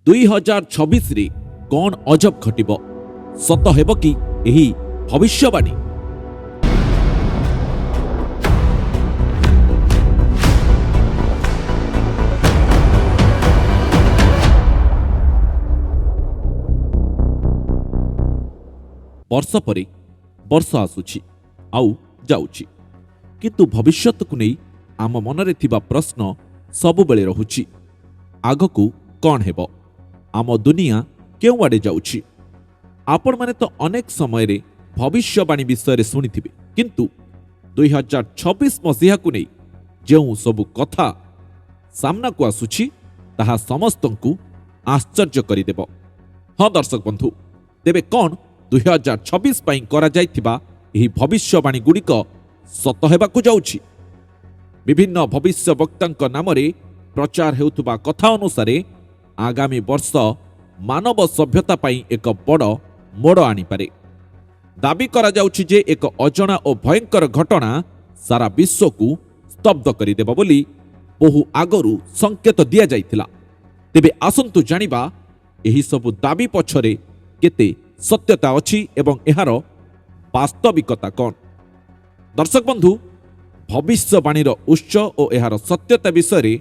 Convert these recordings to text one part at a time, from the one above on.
2026 ରେ କଣ ଅଜବ ଘଟିବ? ସତ ହେବ କି ଏହି ଭବିଷ୍ୟବାଣୀ? ବର୍ଷ ପରେ ବର୍ଷ ଆସୁଛି ଆଉ ଯାଉଛି, କିନ୍ତୁ ଭବିଷ୍ୟତକୁ ନେଇ ଆମ ମନରେ ଥିବା ପ୍ରଶ୍ନ ସବୁବେଳେ ରହୁଛି। ଆଗକୁ କଣ ହେବ? ଆମ ଦୁନିଆ କେଉଁଆଡ଼େ ଯାଉଛି? ଆପଣମାନେ ତ ଅନେକ ସମୟରେ ଭବିଷ୍ୟବାଣୀ ବିଷୟରେ ଶୁଣିଥିବେ, କିନ୍ତୁ 2026 ମସିହାକୁ ନେଇ ଯେଉଁ ସବୁ କଥା ସାମ୍ନାକୁ ଆସୁଛି ତାହା ସମସ୍ତଙ୍କୁ ଆଶ୍ଚର୍ଯ୍ୟ କରିଦେବ। ହଁ ଦର୍ଶକ ବନ୍ଧୁ, ତେବେ କଣ 2026 ପାଇଁ କରାଯାଇଥିବା ଏହି ଭବିଷ୍ୟବାଣୀ ଗୁଡ଼ିକ ସତ ହେବାକୁ ଯାଉଛି? ବିଭିନ୍ନ ଭବିଷ୍ୟବକ୍ତାଙ୍କ ନାମରେ ପ୍ରଚାର ହେଉଥିବା କଥା ଅନୁସାରେ ଆଗାମୀ ବର୍ଷ ମାନବ ସଭ୍ୟତା ପାଇଁ ଏକ ବଡ଼ ମୋଡ଼ ଆଣିପାରେ। ଦାବି କରାଯାଉଛି ଯେ ଏକ ଅଜଣା ଓ ଭୟଙ୍କର ଘଟଣା ସାରା ବିଶ୍ୱକୁ ସ୍ତବ୍ଧ କରିଦେବ ବୋଲି ବହୁ ଆଗରୁ ସଂକେତ ଦିଆଯାଇଥିଲା। ତେବେ ଆସନ୍ତୁ ଜାଣିବା ଏହି ସବୁ ଦାବି ପଛରେ କେତେ ସତ୍ୟତା ଅଛି ଏବଂ ଏହାର ବାସ୍ତବିକତା କଣ। ଦର୍ଶକ ବନ୍ଧୁ, ଭବିଷ୍ୟବାଣୀର ଉତ୍ସ ଓ ଏହାର ସତ୍ୟତା ବିଷୟରେ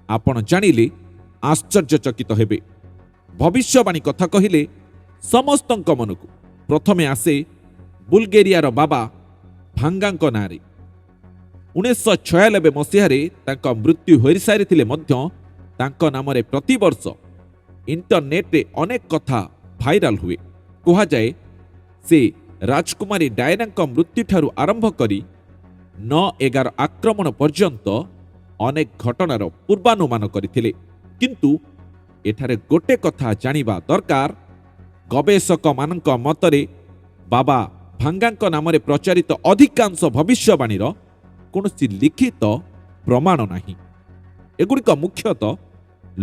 ଆପଣ ଜାଣିଲେ ଆଶ୍ଚର୍ଯ୍ୟଚକିତ ହେବେ। ଭବିଷ୍ୟବାଣୀ କଥା କହିଲେ ସମସ୍ତଙ୍କ ମନକୁ ପ୍ରଥମେ ଆସେ ବୁଲଗେରିଆର ବାବା ଭାଙ୍ଗାଙ୍କ ନାଁରେ। 1996 ମସିହାରେ ତାଙ୍କ ମୃତ୍ୟୁ ହୋଇସାରିଥିଲେ ମଧ୍ୟ ତାଙ୍କ ନାମରେ ପ୍ରତିବର୍ଷ ଇଣ୍ଟରନେଟ୍ରେ ଅନେକ କଥା ଭାଇରାଲ ହୁଏ। କୁହାଯାଏ ସେ ରାଜକୁମାରୀ ଡାଏନାଙ୍କ ମୃତ୍ୟୁଠାରୁ ଆରମ୍ଭ କରି 9/11 ଆକ୍ରମଣ ପର୍ଯ୍ୟନ୍ତ ଅନେକ ଘଟଣାର ପୂର୍ବାନୁମାନ କରିଥିଲେ। କିନ୍ତୁ ଏଠାରେ ଗୋଟେ କଥା ଜାଣିବା ଦରକାର, ଗବେଷକମାନଙ୍କ ମତରେ ବାବା ଭାଙ୍ଗାଙ୍କ ନାମରେ ପ୍ରଚାରିତ ଅଧିକାଂଶ ଭବିଷ୍ୟବାଣୀର କୌଣସି ଲିଖିତ ପ୍ରମାଣ ନାହିଁ। ଏଗୁଡ଼ିକ ମୁଖ୍ୟତଃ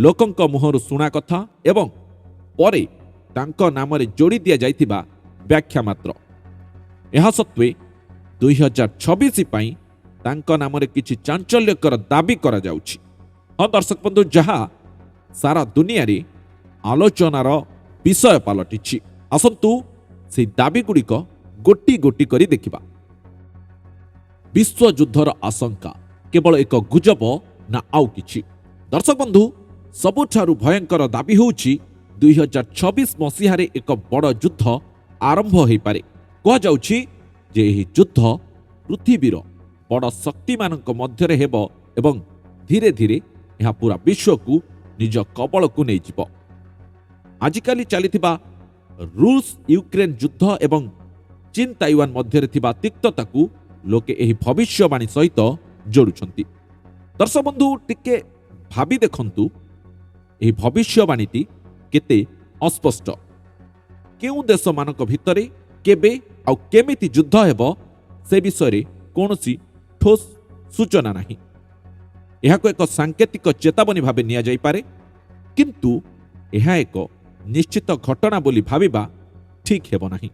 ଲୋକଙ୍କ ମୁହଁରୁ ଶୁଣା କଥା ଏବଂ ପରେ ତାଙ୍କ ନାମରେ ଯୋଡ଼ି ଦିଆଯାଇଥିବା ବ୍ୟାଖ୍ୟା ମାତ୍ର। ଏହା ସତ୍ତ୍ୱେ 2026 ପାଇଁ ତାଙ୍କ ନାମରେ କିଛି ଚାଞ୍ଚଲ୍ୟକର ଦାବି କରାଯାଉଛି। ହଁ ଦର୍ଶକ ବନ୍ଧୁ, ଯାହା ସାରା ଦୁନିଆରେ ଆଲୋଚନାର ବିଷୟ ପାଲଟିଛି। ଆସନ୍ତୁ ସେହି ଦାବିଗୁଡ଼ିକ ଗୋଟି ଗୋଟି କରି ଦେଖିବା। ବିଶ୍ୱଯୁଦ୍ଧର ଆଶଙ୍କା କେବଳ ଏକ ଗୁଜବ ନା ଆଉ କିଛି? ଦର୍ଶକ ବନ୍ଧୁ, ସବୁଠାରୁ ଭୟଙ୍କର ଦାବି ହେଉଛି 2026 ମସିହାରେ ଏକ ବଡ଼ ଯୁଦ୍ଧ ଆରମ୍ଭ ହୋଇପାରେ। କୁହାଯାଉଛି ଯେ ଏହି ଯୁଦ୍ଧ ପୃଥିବୀର ବଡ଼ ଶକ୍ତିମାନଙ୍କ ମଧ୍ୟରେ ହେବ ଏବଂ ଧୀରେ ଧୀରେ ଏହା ପୁରା ବିଶ୍ୱକୁ ନିଜ କବଳକୁ ନେଇଯିବ। ଆଜିକାଲି ଚାଲିଥିବା ରୁଷ ୟୁକ୍ରେନ ଯୁଦ୍ଧ ଏବଂ ଚୀନ ତାଇୱାନ ମଧ୍ୟରେ ଥିବା ତିକ୍ତତାକୁ ଲୋକେ ଏହି ଭବିଷ୍ୟବାଣୀ ସହିତ ଯୋଡୁଛନ୍ତି। ଦର୍ଶକ ବନ୍ଧୁ, ଟିକେ ଭାବି ଦେଖନ୍ତୁ, ଏହି ଭବିଷ୍ୟବାଣୀଟି କେତେ ଅସ୍ପଷ୍ଟ। କେଉଁ ଦେଶମାନଙ୍କ ଭିତରେ କେବେ ଆଉ କେମିତି ଯୁଦ୍ଧ ହେବ ସେ ବିଷୟରେ କୌଣସି ଠୋସ୍ ସୂଚନା ନାହିଁ। ଏହାକୁ ଏକ ସାଙ୍କେତିକ ଚେତାବନୀ ଭାବେ ନିଆଯାଇପାରେ, କିନ୍ତୁ ଏହା ଏକ ନିଶ୍ଚିତ ଘଟଣା ବୋଲି ଭାବିବା ଠିକ୍ ହେବ ନାହିଁ।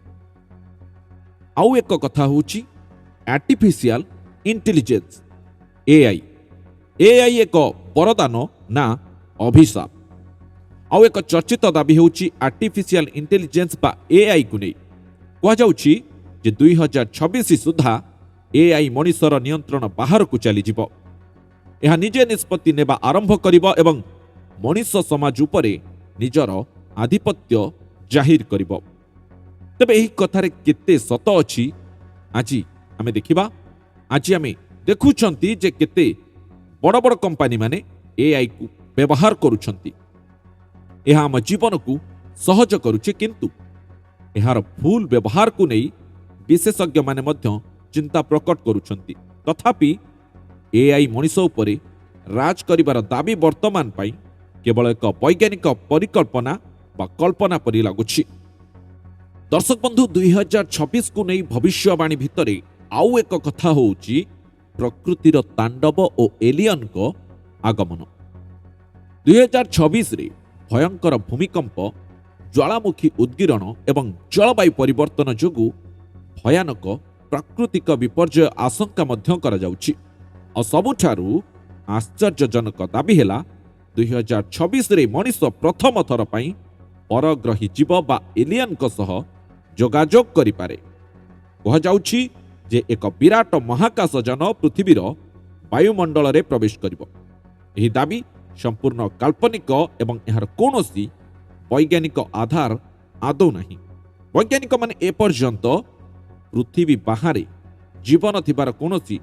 ଆଉ ଏକ କଥା ହେଉଛି ଆର୍ଟିଫିସିଆଲ ଇଣ୍ଟେଲିଜେନ୍ସ, ଏଆଇ। ଏଆଇ ଏକ ବରଦାନ ନା ଅଭିଶାପ? ଆଉ ଏକ ଚର୍ଚ୍ଚିତ ଦାବି ହେଉଛି ଆର୍ଟିଫିସିଆଲ ଇଣ୍ଟେଲିଜେନ୍ସ ବା ଏଆଇକୁ ନେଇ। କୁହାଯାଉଛି ଯେ 2026 ସୁଦ୍ଧା ଏଆଇ ମଣିଷର ନିୟନ୍ତ୍ରଣ ବାହାରକୁ ଚାଲିଯିବ। ଏହା ନିଜେ ନିଷ୍ପତ୍ତି ନେବା ଆରମ୍ଭ କରିବ ଏବଂ ମଣିଷ ସମାଜ ଉପରେ ନିଜର ଆଧିପତ୍ୟ ଜାହିର କରିବ। ତେବେ ଏହି କଥାରେ କେତେ ସତ ଅଛି ଆଜି ଆମେ ଦେଖିବା। ଆଜି ଆମେ ଦେଖୁଛନ୍ତି ଯେ କେତେ ବଡ଼ ବଡ଼ କମ୍ପାନୀମାନେ ଏଆଇକୁ ବ୍ୟବହାର କରୁଛନ୍ତି। ଏହା ଆମ ଜୀବନକୁ ସହଜ କରୁଛି, କିନ୍ତୁ ଏହାର ଭୁଲ ବ୍ୟବହାରକୁ ନେଇ ବିଶେଷଜ୍ଞମାନେ ମଧ୍ୟ ଚିନ୍ତା ପ୍ରକଟ କରୁଛନ୍ତି। ତଥାପି ଏଆଇ ମଣିଷ ଉପରେ ରାଜ କରିବାର ଦାବି ବର୍ତ୍ତମାନ ପାଇଁ କେବଳ ଏକ ବୈଜ୍ଞାନିକ ପରିକଳ୍ପନା ବା କଳ୍ପନା ପରି ଲାଗୁଛି। ଦର୍ଶକ ବନ୍ଧୁ, 2026କୁ ନେଇ ଭବିଷ୍ୟବାଣୀ ଭିତରେ ଆଉ ଏକ କଥା ହେଉଛି ପ୍ରକୃତିର ତାଣ୍ଡବ ଓ ଏଲିୟନଙ୍କ ଆଗମନ। 2026ରେ ଭୟଙ୍କର ଭୂମିକମ୍ପ, ଜ୍ୱାଳାମୁଖୀ ଉଦ୍ଗୀରଣ ଏବଂ ଜଳବାୟୁ ପରିବର୍ତ୍ତନ ଯୋଗୁଁ ଭୟାନକ ପ୍ରାକୃତିକ ବିପର୍ଯ୍ୟୟ ଆଶଙ୍କା ମଧ୍ୟ କରାଯାଉଛି। ଆଉ ସବୁଠାରୁ ଆଶ୍ଚର୍ଯ୍ୟଜନକ ଦାବି ହେଲା 2026 ମଣିଷ ପ୍ରଥମ ଥର ପାଇଁ ପରଗ୍ରହୀ ଜୀବ ବା ଏଲିୟନଙ୍କ ସହ ଯୋଗାଯୋଗ କରିପାରେ। କୁହାଯାଉଛି ଯେ ଏକ ବିରାଟ ମହାକାଶଯାନ ପୃଥିବୀର ବାୟୁମଣ୍ଡଳରେ ପ୍ରବେଶ କରିବ। ଏହି ଦାବି ସମ୍ପୂର୍ଣ୍ଣ କାଳ୍ପନିକ ଏବଂ ଏହାର କୌଣସି ବୈଜ୍ଞାନିକ ଆଧାର ଆଦୌ ନାହିଁ। ବୈଜ୍ଞାନିକମାନେ ଏପର୍ଯ୍ୟନ୍ତ ପୃଥିବୀ ବାହାରେ ଜୀବନ ଥିବାର କୌଣସି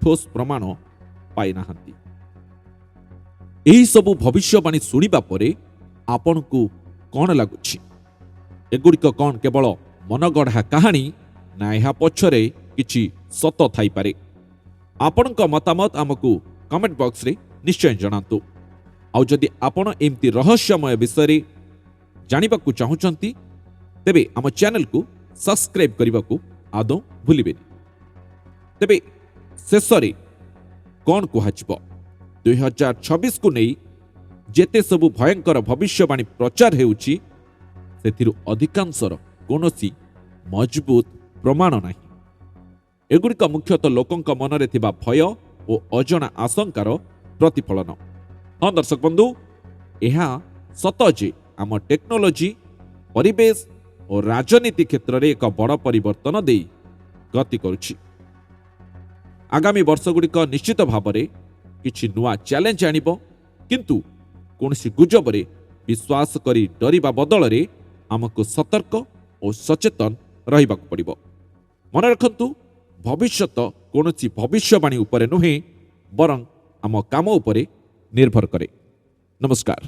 ଠୋସ୍ ପ୍ରମାଣ ପାଇନାହାନ୍ତି। ଏହି ସବୁ ଭବିଷ୍ୟବାଣୀ ଶୁଣିବା ପରେ ଆପଣଙ୍କୁ କ'ଣ ଲାଗୁଛି? ଏଗୁଡ଼ିକ କ'ଣ କେବଳ ମନଗଢ଼ା କାହାଣୀ, ନା ଏହା ପଛରେ କିଛି ସତ ଥାଇପାରେ? ଆପଣଙ୍କ ମତାମତ ଆମକୁ କମେଣ୍ଟ ବକ୍ସରେ ନିଶ୍ଚୟ ଜଣାନ୍ତୁ। ଆଉ ଯଦି ଆପଣ ଏମିତି ରହସ୍ୟମୟ ବିଷୟରେ ଜାଣିବାକୁ ଚାହୁଁଛନ୍ତି, ତେବେ ଆମ ଚ୍ୟାନେଲକୁ ସବସ୍କ୍ରାଇବ୍ କରିବାକୁ ଆଦୌ ଭୁଲିବେନି। ତେବେ ଶେଷରେ କ'ଣ କୁହାଯିବ? 2026କୁ ନେଇ ଯେତେ ସବୁ ଭୟଙ୍କର ଭବିଷ୍ୟବାଣୀ ପ୍ରଚାର ହେଉଛି, ସେଥିରୁ ଅଧିକାଂଶର କୌଣସି ମଜବୁତ ପ୍ରମାଣ ନାହିଁ। ଏଗୁଡ଼ିକ ମୁଖ୍ୟତଃ ଲୋକଙ୍କ ମନରେ ଥିବା ଭୟ ଓ ଅଜଣା ଆଶଙ୍କାର ପ୍ରତିଫଳନ। ହଁ ଦର୍ଶକ ବନ୍ଧୁ, ଏହା ସତ ଯେ ଆମ ଟେକ୍ନୋଲୋଜି, ପରିବେଶ ଓ ରାଜନୀତି କ୍ଷେତ୍ରରେ ଏକ ବଡ଼ ପରିବର୍ତ୍ତନ ଦେଇ ଗତି କରୁଛି। ଆଗାମୀ ବର୍ଷଗୁଡ଼ିକ ନିଶ୍ଚିତ ଭାବରେ କିଛି ନୂଆ ଚ୍ୟାଲେଞ୍ଜ ଆଣିବ, କିନ୍ତୁ କୌଣସି ଗୁଜବରେ ବିଶ୍ୱାସ କରି ଡରିବା ବଦଳରେ ଆମକୁ ସତର୍କ ଓ ସଚେତନ ରହିବାକୁ ପଡ଼ିବ। ମନେ ରଖନ୍ତୁ, ଭବିଷ୍ୟତ କୌଣସି ଭବିଷ୍ୟବାଣୀ ଉପରେ ନୁହେଁ, ବରଂ ଆମ କାମ ଉପରେ ନିର୍ଭର କରେ। ନମସ୍କାର।